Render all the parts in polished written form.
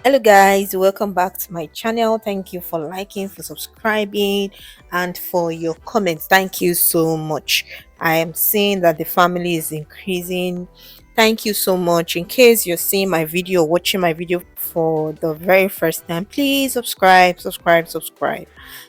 Hello guys, welcome back to my channel. Thank you for liking, for subscribing, and for your comments. Thank you so much. I am seeing that the family is increasing. Thank you so much. In case you're seeing my video, watching my video for the very first time, please subscribe. Thank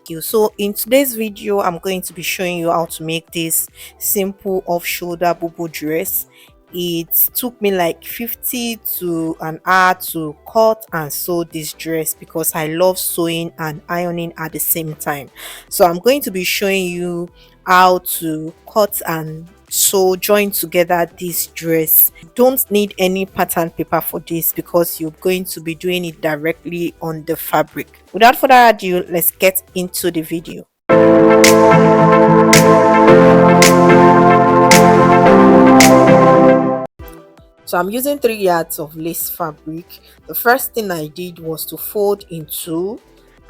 you. So in today's video, I'm going to be showing you how to make this simple off-shoulder bubu dress. It took me like 50 to an hour to cut and sew this dress because I love sewing and ironing at the same time. So I'm going to be showing you how to cut and sew join together this dress. You don't need any pattern paper for this because you're going to be doing it directly on the fabric. Without further ado, let's get into the video. So I'm using 3 yards of lace fabric. The first thing I did was to fold in two,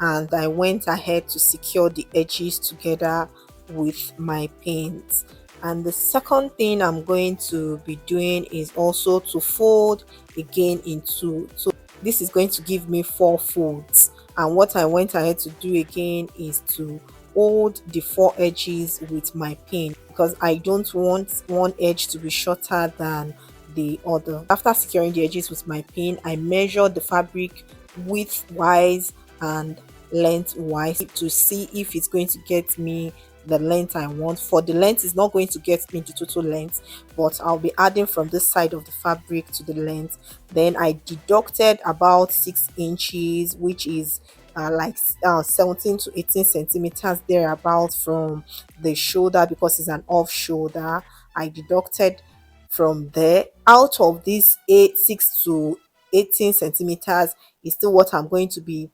and I went ahead to secure the edges together with my pins. And the second thing I'm going to be doing is also to fold again in two. So this is going to give me 4 folds. And what I went ahead to do again is to hold the 4 edges with my pin because I don't want one edge to be shorter than the other. After securing the edges with my pin, I measured the fabric width-wise and length-wise to see if it's going to get me the length I want. For the length, it's not going to get me the total length, but I'll be adding from this side of the fabric to the length. Then I deducted about 6 inches, which is like 17 to 18 centimeters thereabout from the shoulder because it's an off shoulder. I deducted from there. Out of these 6 to 18 centimeters is still what I'm going to be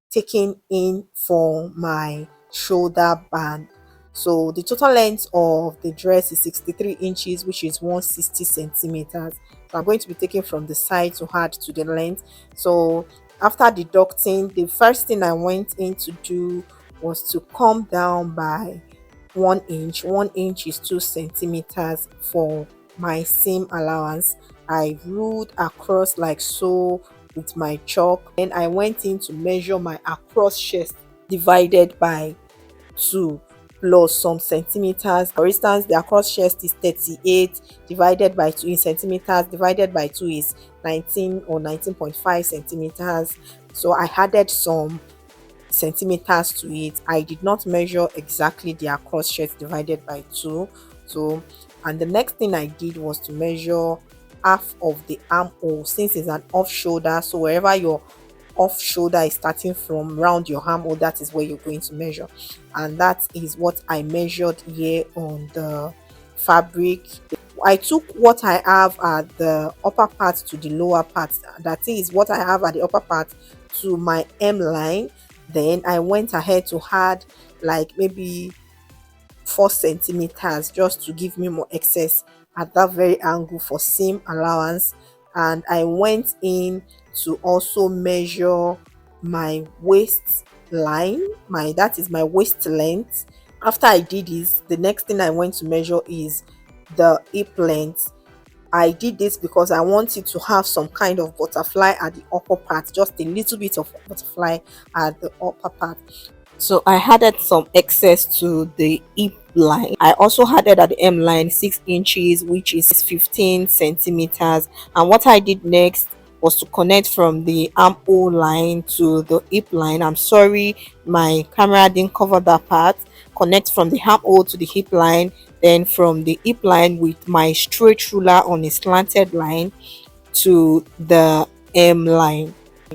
taking in for my shoulder band. So the total length of the dress is 63 inches, which is 160 centimeters. So I'm going to be taking from the side to add to the length. So after deducting, the first thing I went in to do was to come down by 1 inch. 1 inch is 2 centimeters for my seam allowance. I ruled across like so with my chalk. Then I went in to measure my across chest divided by 2 plus some centimeters. For instance, the across chest is 38 divided by 2 in centimeters divided by 2 is 19 or 19.5 centimeters. So I added some centimeters to it. I did not measure exactly the across chest divided by 2. So, and the next thing I did was to measure half of the armhole since it's an off shoulder. So wherever your off shoulder is starting from, round your armhole, that is where you're going to measure. And that is what I measured here on the fabric. I took what I have at the upper part to the lower part. That is what I have at the upper part to my hem line. Then I went ahead to add like maybe 4 centimeters just to give me more excess at that very angle for seam allowance. And I went in to also measure my waist line, that is my waist length. After I did this, the next thing I went to measure is the hip length. I did this because I wanted to have some kind of butterfly at the upper part, just a little bit of butterfly at the upper part. So I added some excess to the hip line. I also added at the hem line 6 inches, which is 15 centimeters. And what I did next was to connect from the armhole line to the hip line. I'm sorry, my camera didn't cover that part. Connect from the armhole to the hip line, then from the hip line with my straight ruler on a slanted line to the hem line.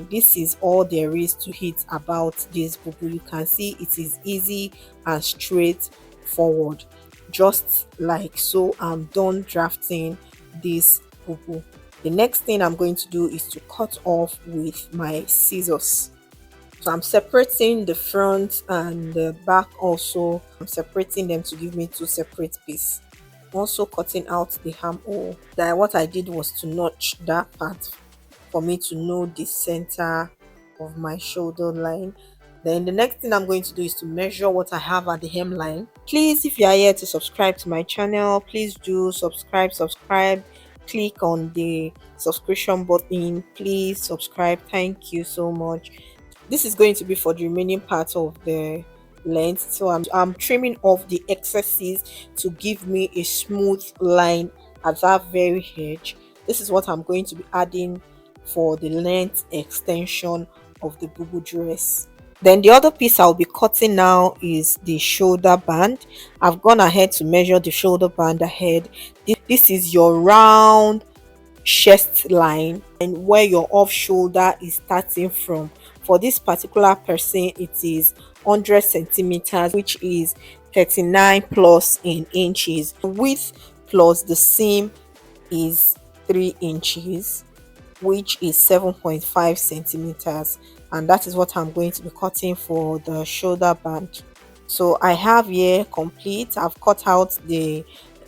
This is all there is to it about this bubu. You can see it is easy and straightforward, just like so. I'm done drafting this bubu. The next thing I'm going to do is to cut off with my scissors. So I'm separating the front and the back also. I'm separating them to give me 2 separate pieces. Also cutting out the armhole. Then what I did was to notch that part for me to know the center of my shoulder line. Then the next thing I'm going to do is to measure what I have at the hemline. Please, if you are here to subscribe to my channel, please do subscribe. click on the subscription button. Please subscribe. Thank you so much. This is going to be for the remaining part of the length, so I'm trimming off the excesses to give me a smooth line at that very edge. This is what I'm going to be adding for the length extension of the bubu dress. Then the other piece I'll be cutting now is the shoulder band. I've gone ahead to measure the shoulder band ahead. This is your round chest line and where your off shoulder is starting from. For this particular person, it is 100 centimeters, which is 39 plus in inches. Width plus the seam is 3 inches, which is 7.5 centimeters, and that is what I'm going to be cutting for the shoulder band. So I have here complete. I've cut out the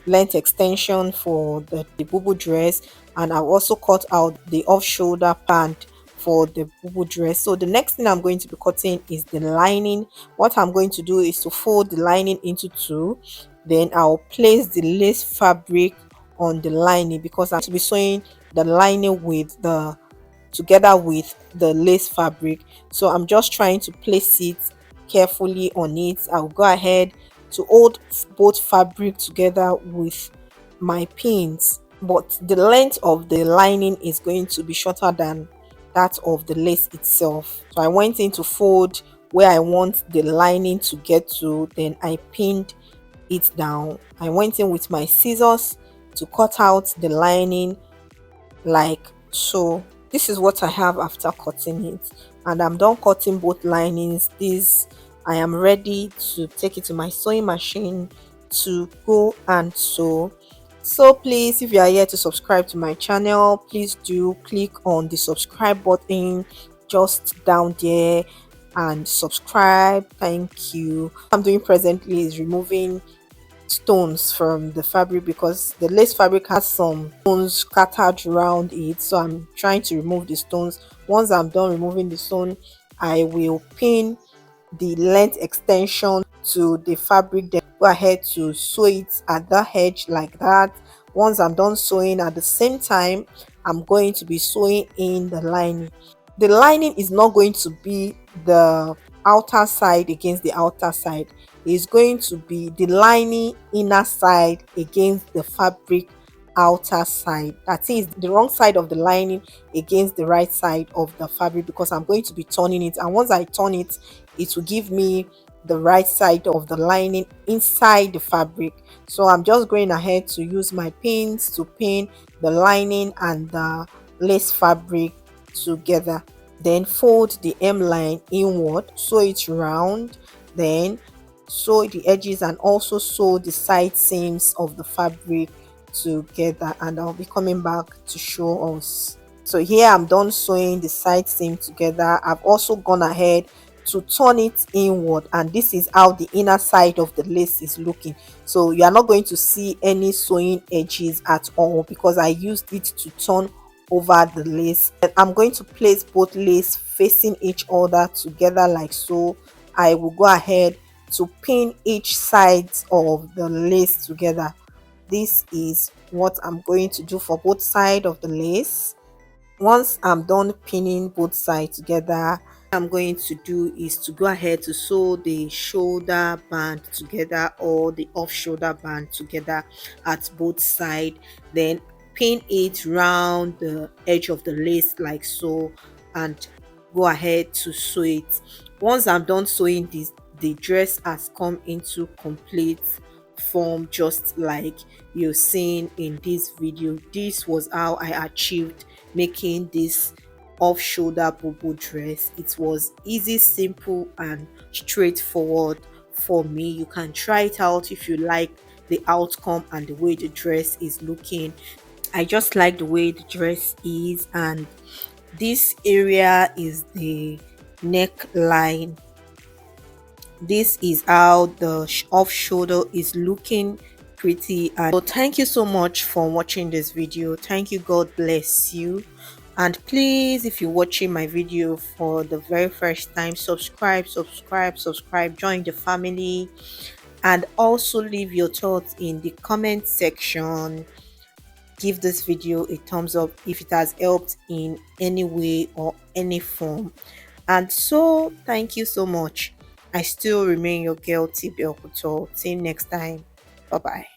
length extension for the bubu dress, and I've also cut out the off shoulder band for the bubu dress. So the next thing I'm going to be cutting is the lining. What I'm going to do is to fold the lining into two, then I'll place the lace fabric on the lining, because I'm to be sewing the lining with the together with the lace fabric. So I'm just trying to place it carefully on it. I'll go ahead to hold both fabric together with my pins, but the length of the lining is going to be shorter than that of the lace itself. So I went in to fold where I want the lining to get to, then I pinned it down. I went in with my scissors to cut out the lining like so. This is what I have after cutting it, and I'm done cutting both linings. This I am ready to take it to my sewing machine to go and sew. So please, if you are here to subscribe to my channel, please do click on the subscribe button just down there and subscribe. Thank you. What I'm doing presently is removing stones from the fabric, because the lace fabric has some stones scattered around it, so I'm trying to remove the stones. Once I'm done removing the stone, I will pin the length extension to the fabric, then go ahead to sew it at the edge like that. Once I'm done sewing, at the same time I'm going to be sewing in the lining. The lining is not going to be the outer side against the outer side. Is going to be the lining inner side against the fabric outer side. That is the wrong side of the lining against the right side of the fabric, because I'm going to be turning it, and once I turn it, it will give me the right side of the lining inside the fabric. So I'm just going ahead to use my pins to pin the lining and the lace fabric together. Then fold the hemline inward, sew it round, then sew the edges and also sew the side seams of the fabric together, and I'll be coming back to show us. So here I'm done sewing the side seam together. I've also gone ahead to turn it inward, and this is how the inner side of the lace is looking. So you are not going to see any sewing edges at all, because I used it to turn over the lace. And I'm going to place both lace facing each other together like so. I will go ahead to pin each side of the lace together. This is what I'm going to do for both sides of the lace. Once I'm done pinning both sides together, I'm going to do is to go ahead to sew the shoulder band together, or the off shoulder band together at both sides, then pin it round the edge of the lace like so, and go ahead to sew it. Once I'm done sewing this, the dress has come into complete form, just like you're seeing in this video. This was how I achieved making this off shoulder bubu dress. It was easy, simple and straightforward for me. You can try it out if you like the outcome and the way the dress is looking. I just like the way the dress is, and this area is the neckline. This is how the off shoulder is looking pretty. And so thank you so much for watching this video. Thank you, God bless you. And please, if you're watching my video for the very first time, subscribe, join the family, and also leave your thoughts in the comment section. give this video a thumbs up if it has helped in any way or any form. And so, thank you so much. I still remain your girl, Tibia Couture. Till next time. Bye bye.